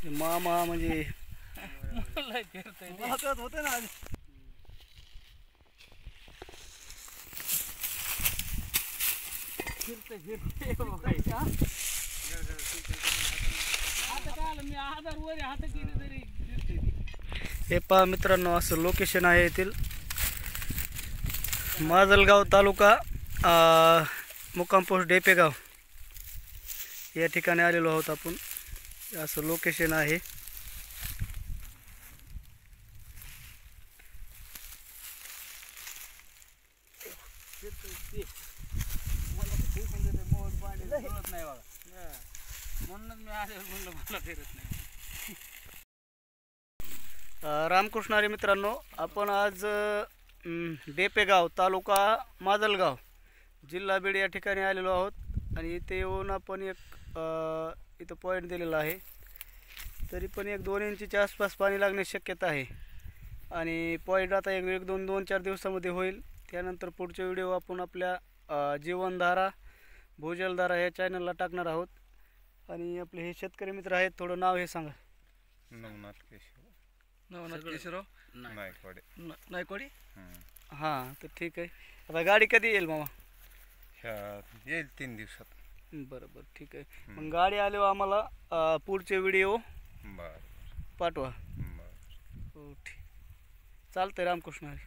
मामा म्हणजे मला फिरतंय ते. महत्वाचं होतं ना आज. फिरतंय बघायचं. आता काय आलं मी आधार वर हात केली तरी फिरतंय ते. हे पहा मित्रांनो, असं लोकेशन आहे येथील माजलगाव तालुका मुक्काम पोस्ट डेपेगाव या ठिकाणी आलेलो आहोत आपण. असं लोकेशन आहे. मला ते फेकून देते मोहन पाणी जुळत नाही बघा. म्हणूनच मी आले म्हणलं मला फिरत नाही. रामकृष्ण हरी मित्रांनो, आपण आज डेपेगाव तालुका माजलगाव जिल्हा बीड या ठिकाणी आलेलो आहोत. आणि इथे येऊन आपण एक इथं पॉईंट दिलेला आहे. तरी पण एक 2 इंचीच्या आसपास पाणी लागण्याची शक्यता आहे. आणि पॉईंट आता एक 2-4 दिवसामध्ये होईल. त्यानंतर पुढचे व्हिडिओ आपण आपल्या जीवनधारा भूजलधारा या चॅनलला टाकणार आहोत. आणि आपले हे शेतकरी मित्र आहेत, थोडं नाव हे सांगा. नवनाथ केशवराव नायकवाडे. नायकवाडी. हां, तर ठीक आहे. आता गाडी कधी येईल मामा? येईल 3 दिवसात. बरं बरं, ठीक आहे. मग गाडी आल्यावर आम्हाला पुढचे व्हिडिओ बरं पाठवा. बरं. हो, ठीक चालतंय. रामकृष्ण हरी.